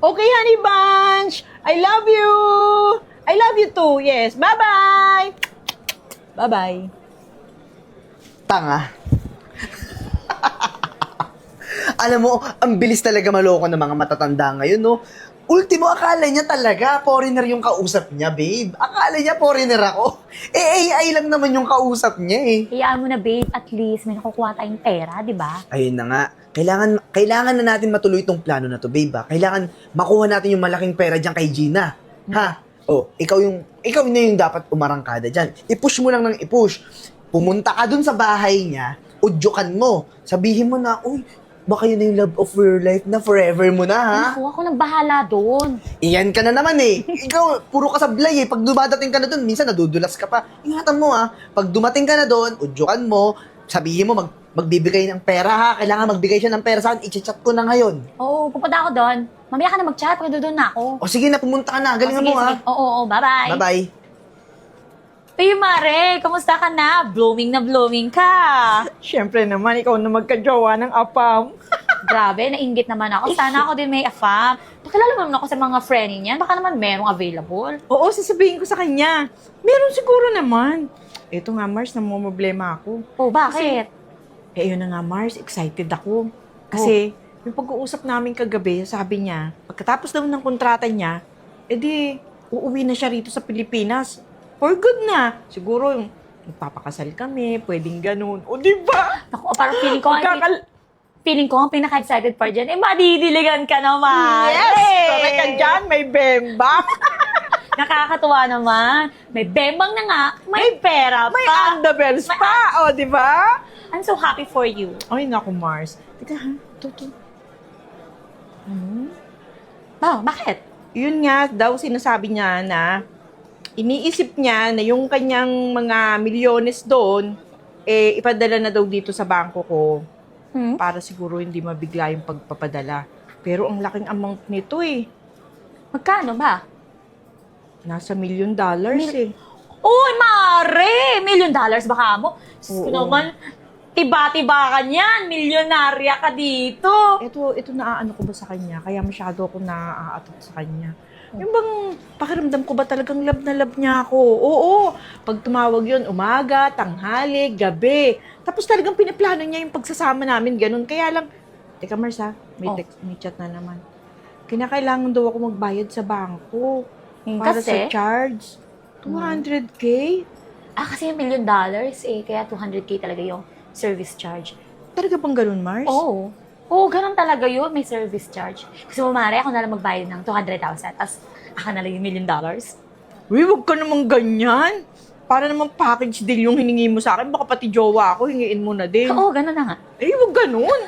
Okay, honey bunch. I love you. I love you too. Yes. Bye-bye. Bye-bye. Tanga. Alam mo, ang bilis talaga maloko ng mga matatanda ngayon, no? Ultimo, akala niya talaga foreigner yung kausap niya, babe. Akala niya foreigner ako. AI lang naman yung kausap niya, eh. Hayaan mo na, babe. At least may nakukuha tayong pera, di ba? Ayun na nga. Kailangan na natin matuloy itong plano na to, babe. Kailangan makuha natin yung malaking pera diyan kay Gina. Ha? Oh, ikaw na yung dapat umarangkada diyan. I-push mo lang ng i-push. Pumunta ka dun sa bahay niya, udyokan mo. Sabihin mo na, uy, baka yun na yung love of your life na forever mo na, ha? Naku, ako nang bahala doon. Iyan ka na naman eh. Ikaw, puro ka sablay eh. Pag dumadating ka na doon, minsan nadudulas ka pa. Ingatan mo ha. Pag dumating ka na doon, udyukan mo, sabihin mo magbibigay ng pera ha. Kailangan magbigay siya ng pera sa akin. I-chat ko na ngayon. Oo, pupunta ako doon. Mamaya ka na mag-chat, pag doon na ako. O sige na, pumunta ka na. Galingan mo ha. Oo, bye-bye. Bye-bye. Hey, Mare, kamusta ka na? Blooming na blooming ka. Siyempre naman, ikaw na magka-jowa ng apam. Grabe, nainggit naman ako. Sana ako din may afam. Pakilala mo naman ako sa mga friend niyan. Baka naman merong available. Oo, sasabihin ko sa kanya. Meron siguro naman. Ito nga, Mars, namumblema ako. Oh, bakit? Eh, yun na nga, Mars, excited ako. Kasi, yung pag-uusap namin kagabi, sabi niya, pagkatapos daw ng kontrata niya, edi, uuwi na siya rito sa Pilipinas. For good na. Siguro, yung magpapakasal kami, pwedeng ganun. O, di ba? Naku, parang feeling ko ang pinaka-excited part dyan, madidiligan ka naman. Yes! Hey! Correct ka dyan, may bembang. Nakakatuwa naman. May bembang na nga, may pera May pa. underbells pa, o, di ba? I'm so happy for you. Ay, naku, Mars. Teka, ha? Ito. Bakit? Yun nga daw sinasabi niya na iniisip niya na yung kanyang mga milyones doon, eh, ipadala na daw dito sa bangko ko para siguro hindi mabigla yung pagpapadala. Pero ang laking amount nito eh. Magkano ba? Nasa $1 million eh. Uy, Mare! $1 million baka mo. Sus ko Oo. naman, tiba-tiba ka niyan. Milyonarya ka dito. Ito naaano ko ba sa kanya? Kaya masyado ako naaatot sa kanya. Yung bang pakiramdam ko ba talagang love na love niya ako? Oo. Pag tumawag yun, umaga, tanghali, gabi. Tapos talagang pinaplano niya yung pagsasama namin, ganun. Kaya lang, teka Mars ha, may chat na naman. Kinakailangan daw ako magbayad sa bangko. Para sa Kasi? charge. 200K? Kasi $1 million kaya 200K talaga yung service charge. Talaga bang ganun, Mars? Oo, ganun talaga yun, may service charge. Kasi Mare, ako na lang magbayad ng 200,000, tapos ako na lang yung $1 million. Uy, wag ka naman ganyan. Para naman package deal yung hiningi mo sa akin. Baka pati jowa ako, hingiin mo na din. Oo, ganun na nga. Eh, wag ganun.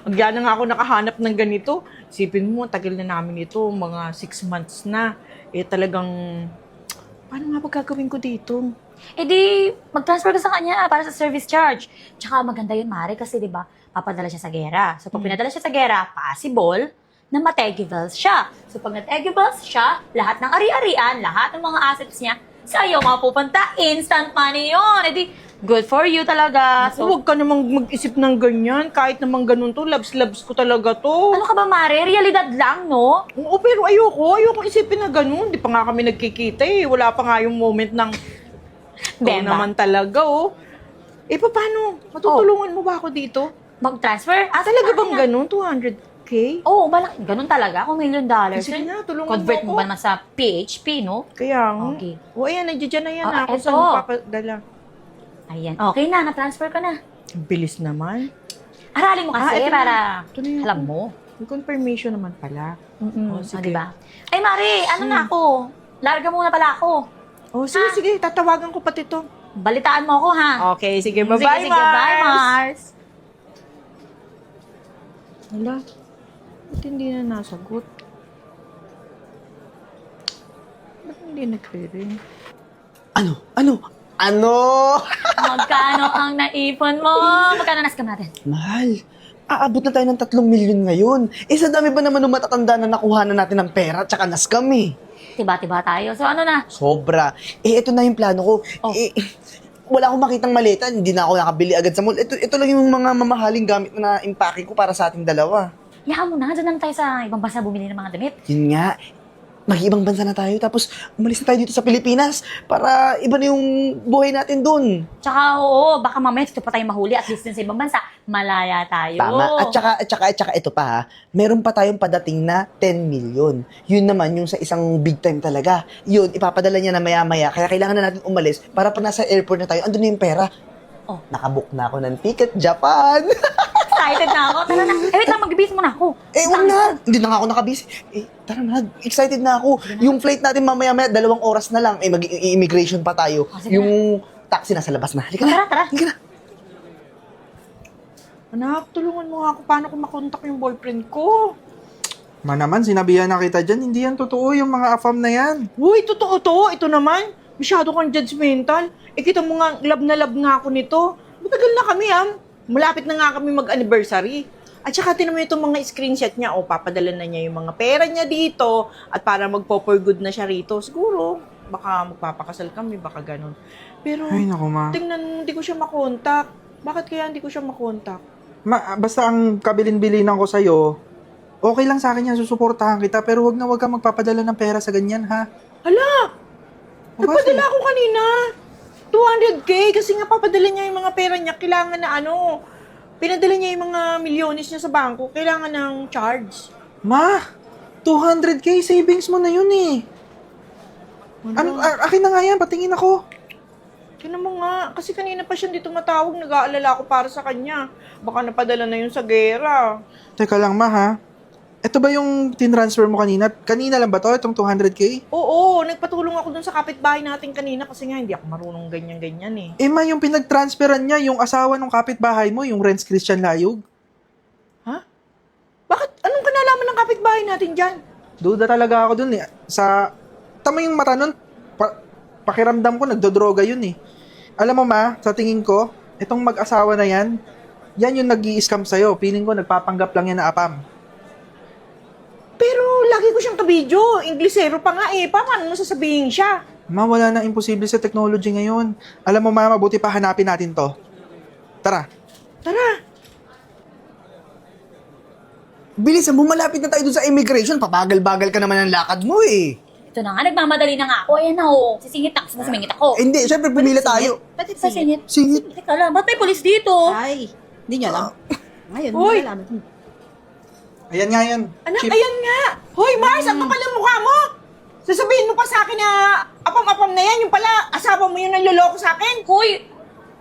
Agya na nga ako nakahanap ng ganito. Isipin mo, tagal na namin ito, mga 6 months na. Eh, talagang, paano nga ba gagawin ko dito? Eh di, mag-transfer ka sa kanya para sa service charge. Tsaka maganda yun, Mare, kasi di ba, papadala siya sa gera. So, pag pinadala siya sa gera, possible na ma-tegivals siya. So, pag na-tegivals siya, lahat ng ari-arian, lahat ng mga assets niya, sa'yo mapupunta, instant money yun. Eh di, good for you talaga. So, wag ka namang mag-isip ng ganyan. Kahit namang ganun to, loves ko talaga to. Ano ka ba, Mare? Realidad lang, no? Oo, pero ayoko isipin na ganun. Di pa nga kami nagkikita eh. Wala pa nga yung moment ng, Bemba. naman talaga oh. Eh, paano? Matutulungan mo ba ako dito? Mag-transfer? Talaga bang ganun? 200K? Oo, malaki. Ganun talaga. Kung $1 million. Sige na, tulungan Convert mo mo ako. ba naman sa PHP, no? Kaya nga. Okay. O, ayan, nandiyan na yan. Oh, Ako eto. saan papadala. Ayan. Okay na, na-transfer ko na. Ang bilis naman. Aralin mo kasi ito na. para Ito na yun. alam mo. May confirmation naman pala. Oh, sige. diba? Ay, Mari, ano na ako? Larga muna pala ako. Oh, sige. Tatawagan ko pati to. Balitaan mo ako, ha? Okay, sige. Bye-bye, Sige, bye, Mars. Hala, ba't hindi na nasagot? Ba't hindi nagre-ring? Ano? Magkano ang naipon mo? Magkano nascam natin? Mahal. Aabot na tayo ng 3 milyon ngayon. Eh, sa dami ba naman ng matatanda na nakuha na natin ng pera tsaka nascam eh. Tiba-tiba tayo. So, ano na? Sobra. Eh, ito na yung plano ko. Oh. Eh, wala akong makitang maleta. Hindi na ako nakabili agad sa mall. Ito lang yung mga mamahaling gamit na impake ko para sa ating dalawa. Yahan mo na, dyan lang tayo sa ibang bansa bumili ng mga damit. Yun nga, mag-ibang bansa na tayo, tapos umalis na tayo dito sa Pilipinas para iba na yung buhay natin dun. Tsaka oo, baka mamaya dito pa tayo mahuli, at least dun sa ibang bansa, malaya tayo. Tama. At saka ito pa ha, meron pa tayong padating na 10 million. Yun naman yung sa isang big time talaga. Yun, ipapadala niya na maya-maya, kaya kailangan na natin umalis para pag nasa airport na tayo, andun na yung pera. Oh. Nakabook na ako ng ticket, Japan. Excited na ako. Tara na. Eh, wait lang, magbibis muna ako. Wag na. Hindi na nga ako nakabisi. Tara na. Excited na ako. Yung flight natin mamaya-maya, 2 oras na lang. Mag-immigration pa tayo. Oh, sige Yung taxi nasa labas na. Halika na. Tara. Halika na. Anak, tulungan mo nga ako paano ko makontak yung boyfriend ko. Naman, sinabihan na kita dyan, hindi yan totoo yung mga afam na yan. Uy, totoo to. Ito naman. Masyado kang judgmental. Kita mo nga, love na love nga ako nito. Matagal na kami, Malapit na nga kami mag-anniversary. At saka tinan mo itong mga screenshot niya. O, papadala na niya yung mga pera niya dito. At para magpo-for good na siya rito. Siguro, baka magpapakasal kami, baka ganun. Pero, Ay, naku ma. tingnan, hindi ko siya makontak. Bakit kaya hindi ko siya makontak? Basta ang kabilin-bilinan ko sa'yo, okay lang sa akin yan, susuportahan kita, pero wag kang magpapadala ng pera sa ganyan, ha? Hala! Nagpadala ako kanina. 200K kasi nga papadala niya yung mga pera niya. Kailangan na pinadala niya yung mga milyones niya sa bangko. Kailangan ng charge. Ma, 200k savings mo na yun eh. Akin na nga yan, patingin ako. Tingnan mo nga. Kasi kanina pa siya dito matawag. Nag-aalala ako para sa kanya. Baka napadala na yun sa gera. Teka lang ma ha, ito ba yung tinransfer mo kanina? Kanina lang ba to, itong 200k? Oo, nagpatulong ako dun sa kapitbahay natin kanina kasi nga hindi ako marunong ganyan-ganyan eh. Eh ma, yung pinagtransferan niya, yung asawa ng kapitbahay mo, yung Renz Christian Layog. Ha? Bakit? Anong kanalaman ng kapitbahay natin dyan? Duda talaga ako dun eh. Tama yung mata nun, pakiramdam ko, nagdodroga yun eh. Alam mo ma, sa tingin ko, itong mag-asawa na yan yung nag-i-scam sa'yo. Feeling ko, nagpapanggap lang yan na apam. Pero lagi ko siyang kabidyo. Inglesero pa nga eh. Paano mo sasabihin siya? Ma, wala na imposible sa technology ngayon. Alam mo ma, mabuti pa hanapin natin to. Tara. Tara. Bilisan mo, malapit na tayo dun sa immigration. Pabagal-bagal ka naman ang lakad mo eh. Ito na nga, nagmamadali na nga ako. Ayan na, oh. Sisingit na kasi masumingit ako. Hindi, syempre pumila tayo. Ba't sisingit? Singit. Teka lang, ba't may polis dito? Ay, hindi niya alam. Ngayon, Uy! malalaman. Ayan nga yan. Anak, Chip. ayan nga. Hoy, Mars, ang kapal ng mukha mo. Sasabihin mo pa sa akin na apam-apam na yan. Yung pala, asawa mo yun ang loloko sa akin. Hoy,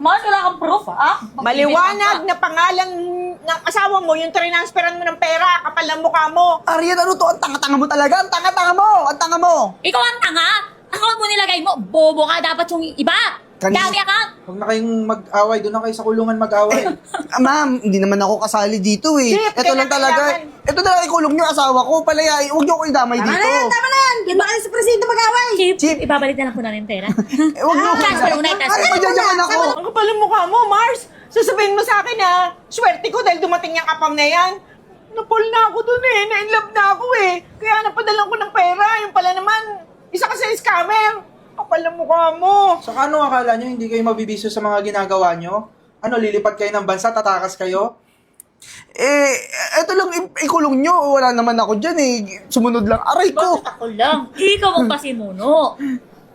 Mars, wala kang proof, ha? Maliwanag na pangalan ng asawa mo, yung transferan mo ng pera, kapal ng mukha mo. Arian, ano to? Ang tanga-tanga mo talaga. Ang tanga-tanga mo. Ang tanga mo. Ikaw ang tanga! Account mo nilagay mo, bobo ka, dapat yung iba! Kanina- Dami account! Huwag na kayong mag-away. Doon na kayo sa kulungan mag-away. Ma'am, hindi naman ako kasali dito eh. Chip, Ito lang talaga. kailangan- Ito na lang ikulong niyo asawa ko. Palaya, huwag niyo ko idamay Tama dito. na yan, tama na yan! Yan ba kayo sa presinto mag-away? Chip, Chip. ibabalik na lang po namin pera. Huwag niyo ko transfer mo na, transfer. Ay, magjajakan ako. Ang kapal ng mukha mo, Mars. Sasabihin mo sa akin na swerte ko dahil dumating yung kapam na yan. Napol na ako dun eh. Na-inlove na ako eh. Kaya napadalan ko ng pera. Yung pala naman, isa ka sa scammer. Kapal ng mukha mo. Saka ano akala nyo, hindi kayo mabibisyo sa mga ginagawa nyo? Ano, lilipat kayo ng bansa, tatakas kayo? Eto lang ikulong niyo. Wala naman ako dyan eh. Sumunod lang. Aray ko. Bakit ako lang? Ikaw ang pasimuno.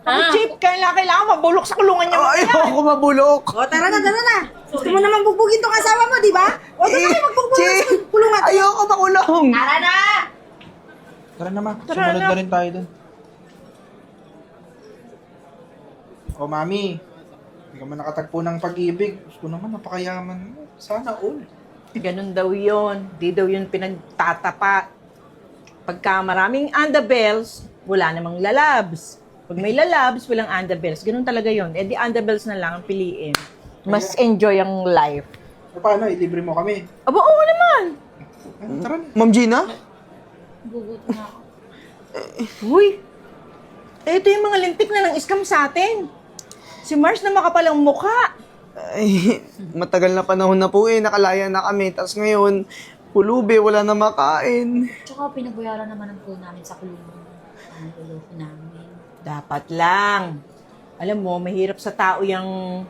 Ako, Chip, kailangan mabulok sa kulungan niya. Ay, ako mabulok. O, tara na, tara na. Gusto mo naman bugbugin tong asawa mo, di ba? O, tara na, magbugbugin sa kulungan. Ayoko makulong. Tara na! Tara na ma, Tara sumunod na. na rin tayo dun. O mami, hindi ka man nakatagpo ng pag-ibig. Gusto ko naman, napakayaman mo. Sana all. Ganun daw yun. Di daw yun pinagtatapat. Pagka maraming andabels, wala namang lalabs. Pag may lalabs, walang andabels. Ganun talaga yun. Eh di andabels na lang ang piliin. Mas enjoy ang life. O paano, ilibre mo kami? Aba, oo naman. Tara na. Ma'am Gina? Gugutom na ako. Uy, ito yung mga lintik na ng scam sa atin. Si Mars na makapalang mukha. Ay, matagal na panahon na po eh. Nakalaya na kami. Tapos ngayon, pulubi, wala na makain. Tsaka pinagbayaran naman ang pool namin sa kulungan. Ang uloko namin. Dapat lang. Alam mo, mahirap sa tao yung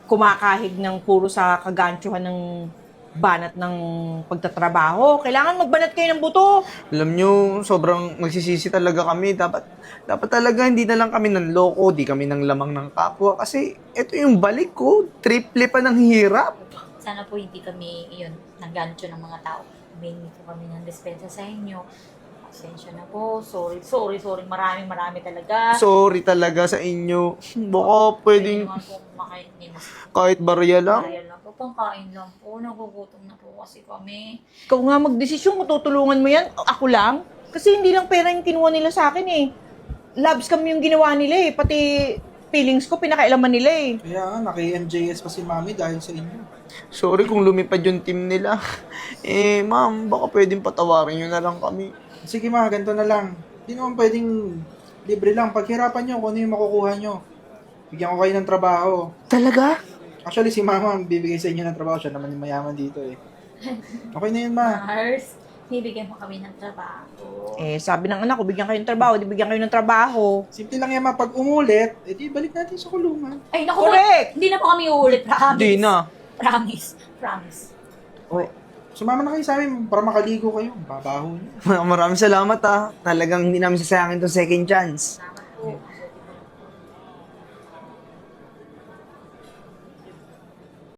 kumakahig ng puro sa kagantyuhan ng banat ng pagtatrabaho. Kailangan magbanat kayo ng buto. Alam nyo, sobrang magsisisi talaga kami. Dapat talaga hindi na lang kami ng loko, di kami ng lamang ng kapwa. Kasi ito yung balik ko, triple pa ng hirap. Sana po hindi kami, yun, nanggancho ng mga tao. Humingi po kami ng dispensa sa inyo. Pasensya na po. Sorry. Marami talaga. Sorry talaga sa inyo. Baka Pwede pwedeng naman po kumakain din. kahit barya lang. Kaya lang po, pangkain lang po. Nagugutom na po kasi kami. Ikaw nga magdesisyon kung tutulungan mo yan. Ako lang. Kasi hindi lang pera yung kinuha nila sa akin eh. Loves kami yung ginawa nila eh. Pati feelings ko, pinakailaman nila eh. Kaya nga, naki-MJS pa si Mami dahil sa inyo. Sorry kung lumipad yung team nila. Ma'am, baka pwedeng patawarin nyo na lang kami. Sige ma, ganito na lang. Hindi naman pwedeng libre lang. Paghirapan nyo kung ano yung makukuha nyo. Bigyan ko kayo ng trabaho. Talaga? Actually, si Mama ang bibigay sa inyo ng trabaho. Siya naman yung mayaman dito eh. Okay na yun, ma. Mars, bibigyan mo kami ng trabaho. Sabi ng anak ko, bigyan kayo ng trabaho, di bigyan kayo ng trabaho. Simple lang yan, ma. Pag umulit, edi balik natin sa kulungan. Ay, naku, Correct! hindi na po kami uulit. Promise. Di na. Promise. Oh, sumama na kayo sa amin para makaligo kayo. Babaho nyo. Maraming salamat ah. Talagang hindi namin sasayangin itong second chance.